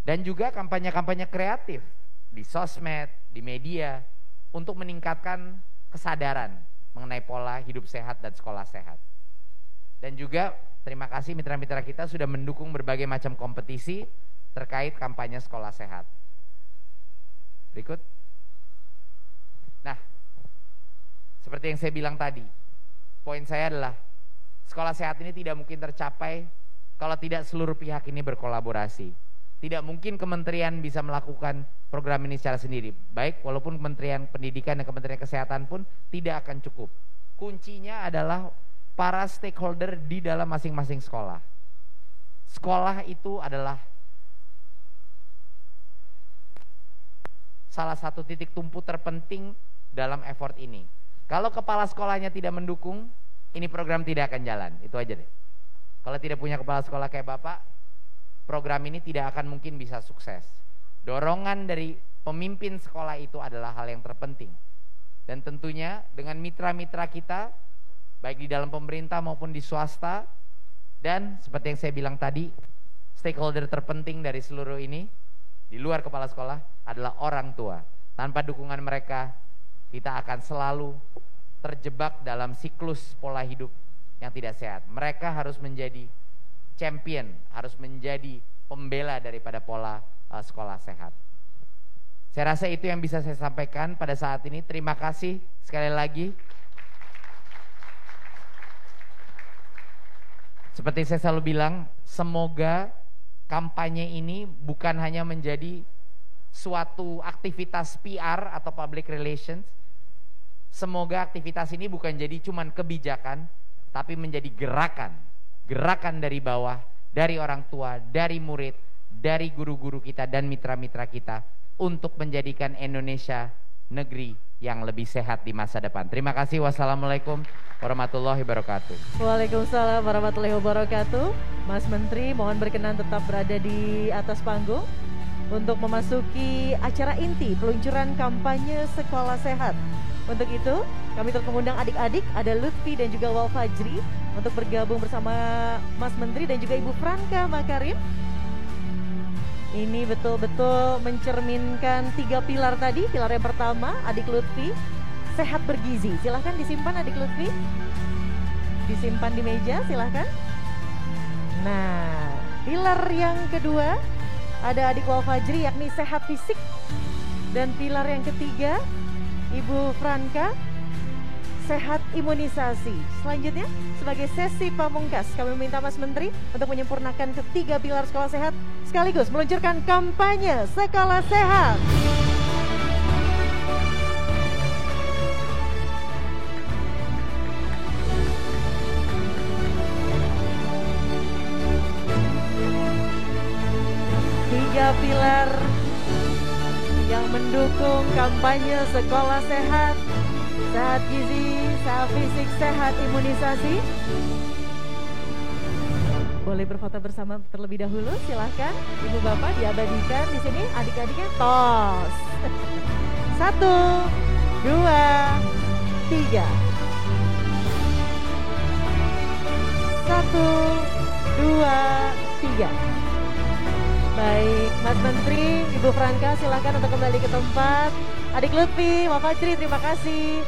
Dan juga kampanye-kampanye kreatif di sosmed, di media untuk meningkatkan kesadaran mengenai pola hidup sehat dan sekolah sehat. Dan juga terima kasih mitra-mitra kita sudah mendukung berbagai macam kompetisi terkait kampanye sekolah sehat. Berikut. Nah, seperti yang saya bilang tadi, poin saya adalah sekolah sehat ini tidak mungkin tercapai kalau tidak seluruh pihak ini berkolaborasi. Tidak mungkin kementerian bisa melakukan program ini secara sendiri. Baik, walaupun Kementerian Pendidikan dan Kementerian Kesehatan pun tidak akan cukup. Kuncinya adalah para stakeholder di dalam masing-masing sekolah. Sekolah itu adalah salah satu titik tumpu terpenting dalam effort ini. Kalau kepala sekolahnya tidak mendukung, ini program tidak akan jalan. Itu aja deh. Kalau tidak punya kepala sekolah kayak Bapak, program ini tidak akan mungkin bisa sukses. Dorongan dari pemimpin sekolah itu adalah hal yang terpenting. Dan tentunya dengan mitra-mitra kita, baik di dalam pemerintah maupun di swasta, dan seperti yang saya bilang tadi, stakeholder terpenting dari seluruh ini, di luar kepala sekolah, adalah orang tua. Tanpa dukungan mereka, kita akan selalu terjebak dalam siklus pola hidup yang tidak sehat. Mereka harus menjadi champion, harus menjadi pembela daripada pola sekolah sehat. Saya rasa itu yang bisa saya sampaikan pada saat ini. Terima kasih sekali lagi. Seperti saya selalu bilang, semoga kampanye ini bukan hanya menjadi suatu aktivitas PR atau public relations. Semoga aktivitas ini bukan jadi cuman kebijakan, tapi menjadi gerakan. Gerakan dari bawah, dari orang tua, dari murid, dari guru-guru kita dan mitra-mitra kita untuk menjadikan Indonesia negeri yang lebih sehat di masa depan. Terima kasih. Wassalamualaikum warahmatullahi wabarakatuh. Waalaikumsalam warahmatullahi wabarakatuh. Mas Menteri, mohon berkenan tetap berada di atas panggung untuk memasuki acara inti peluncuran kampanye sekolah sehat. Untuk itu, kami terus mengundang adik-adik, ada Lutfi dan juga Wal Fajri, untuk bergabung bersama Mas Menteri dan juga Ibu Franka Makarim. Ini betul-betul mencerminkan 3 pilar tadi. Pilar yang pertama, adik Lutfi, sehat bergizi. Silahkan disimpan adik Lutfi. Disimpan di meja, silahkan. Nah, pilar yang kedua, ada adik Wal Fajri, yakni sehat fisik. Dan pilar yang ketiga, Ibu Franka, sehat imunisasi. Selanjutnya, sebagai sesi pamungkas, kami meminta Mas Menteri untuk menyempurnakan ketiga pilar sekolah sehat, sekaligus meluncurkan kampanye sekolah sehat. Tiga pilar yang mendukung kampanye sekolah sehat, sehat gizi, sehat fisik, sehat imunisasi. Boleh berfoto bersama terlebih dahulu, silahkan. Ibu bapak diabadikan di sini, adik-adiknya tos. 1, 2, 3. 1, 2, 3. Baik, Mas Menteri, Ibu Franka, silakan untuk kembali ke tempat. Adik Lutfi, Wal Fajri, terima kasih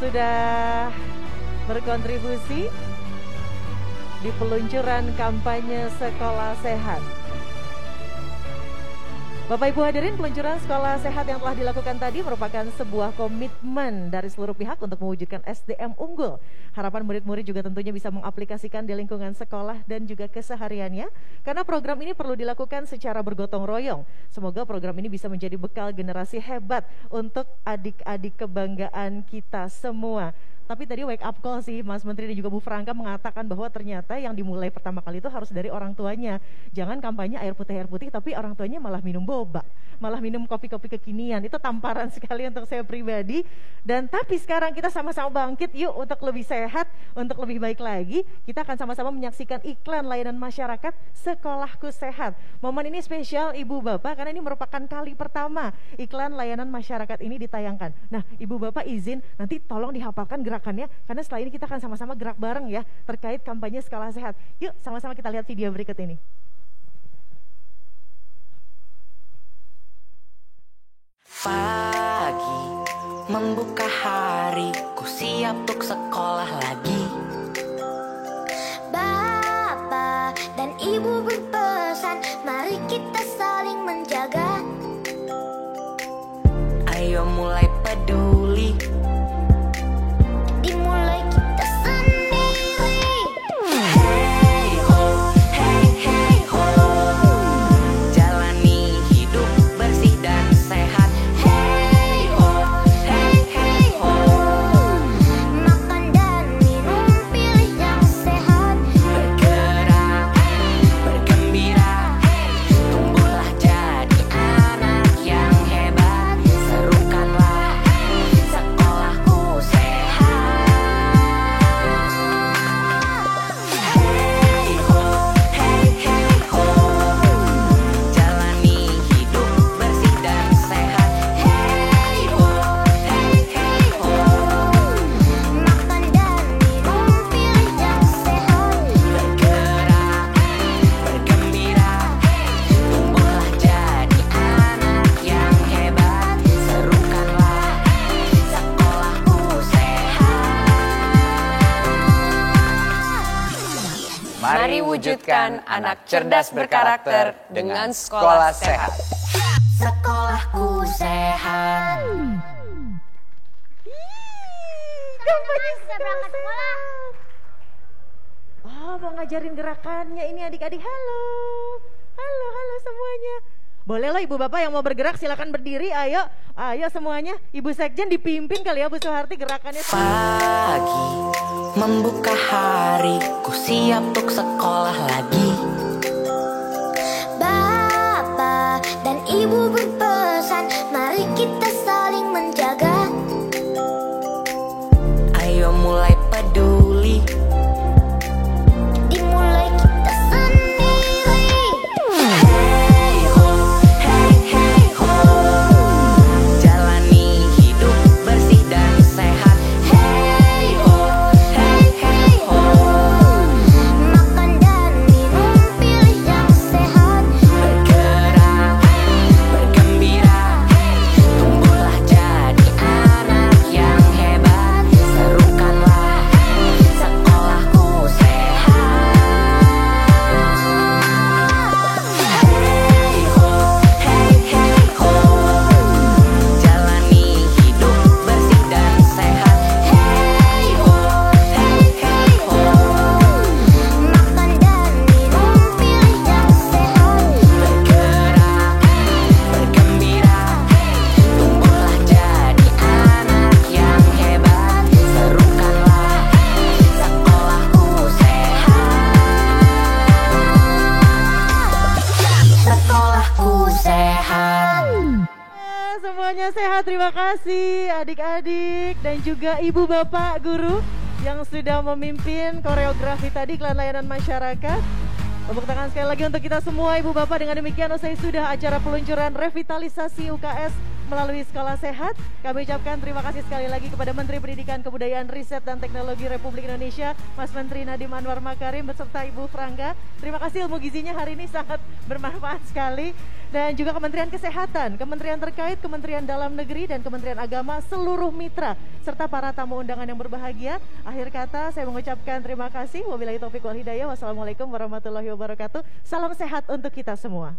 sudah berkontribusi di peluncuran kampanye sekolah sehat. Bapak Ibu hadirin, peluncuran sekolah sehat yang telah dilakukan tadi merupakan sebuah komitmen dari seluruh pihak untuk mewujudkan SDM unggul. Harapan murid-murid juga tentunya bisa mengaplikasikan di lingkungan sekolah dan juga kesehariannya, karena program ini perlu dilakukan secara bergotong royong. Semoga program ini bisa menjadi bekal generasi hebat untuk adik-adik kebanggaan kita semua. Tapi tadi wake up call sih Mas Menteri dan juga Bu Franka mengatakan bahwa ternyata yang dimulai pertama kali itu harus dari orang tuanya. Jangan kampanye air putih tapi orang tuanya malah minum boba, malah minum kopi-kopi kekinian. Itu tamparan sekali untuk saya pribadi. Dan tapi sekarang kita sama-sama bangkit yuk untuk lebih sehat, untuk lebih baik lagi. Kita akan sama-sama menyaksikan iklan layanan masyarakat Sekolahku Sehat. Momen ini spesial Ibu Bapak karena ini merupakan kali pertama iklan layanan masyarakat ini ditayangkan. Nah, Ibu Bapak izin nanti tolong dihafalkan gerakannya, karena setelah ini kita akan sama-sama gerak bareng ya terkait kampanye sekolah sehat. Yuk sama-sama kita lihat video berikut ini. Pagi membuka hari, ku siap untuk sekolah lagi. Bapak dan Ibu berpesan, mari kita saling menjaga. Ayo mulai peduli, Dimulai kita sendiri. hey ho, jalani hidup bersih dan sehat. Hey ho, Makan dan minum pilih yang sehat. bergerak, bergembira, tumbuhlah jadi anak yang hebat. Serukanlah sekolahku sehat. Hey ho, jalani hidup bersih dan sehat. Hey ho, Makan dan minum pilih yang sehat. bergerak, bergembira, tumbuhlah jadi anak yang hebat. Serukanlah sekolahku sehat. Mari wujudkan anak cerdas berkarakter dengan sekolah sehat. Sekolahku sehat. Teman-teman sudah berangkat sekolah. Oh, mau ngajarin gerakannya ini adik-adik. Halo. Halo semuanya. Boleh loh ibu bapak yang mau bergerak silakan berdiri. Ayo semuanya. Ibu Sekjen dipimpin kali ya Bu Suharti gerakannya. Pagi membuka hari, ku siap untuk sekolah lagi. Bapak dan ibu berpesan, mari kita saling menjaga. Ayo mulai peduli, Dimulai kita sendiri. hey ho, jalani hidup bersih dan sehat. Hey ho, Makan dan minum pilih yang sehat. bergerak, bergembira, tumbuhlah jadi anak yang hebat. Serukanlah sekolahku sehat. Hey ho, jalani hidup bersih dan sehat. Hey ho, Makan dan minum pilih yang sehat. bergerak, bergembira, tumbuhlah jadi anak yang hebat. Serukanlah sekolahku sehat. Sekolahku sehat. Semuanya sehat, terima kasih adik-adik dan juga ibu bapak guru yang sudah memimpin koreografi tadi iklan layanan masyarakat. Tepuk tangan sekali lagi untuk kita semua ibu bapak. Dengan demikian usai sudah acara peluncuran revitalisasi UKS melalui Sekolah Sehat. Kami ucapkan terima kasih sekali lagi kepada Menteri Pendidikan, Kebudayaan, Riset dan Teknologi Republik Indonesia, Mas Menteri Nadiem Anwar Makarim beserta Ibu Frangga. Terima kasih ilmu gizinya hari ini sangat bermanfaat sekali. Dan juga Kementerian Kesehatan, Kementerian terkait, Kementerian Dalam Negeri dan Kementerian Agama, seluruh mitra serta para tamu undangan yang berbahagia. Akhir kata saya mengucapkan terima kasih. Wabillahi taufiq wal hidayah. Wassalamualaikum warahmatullahi wabarakatuh. Salam sehat untuk kita semua.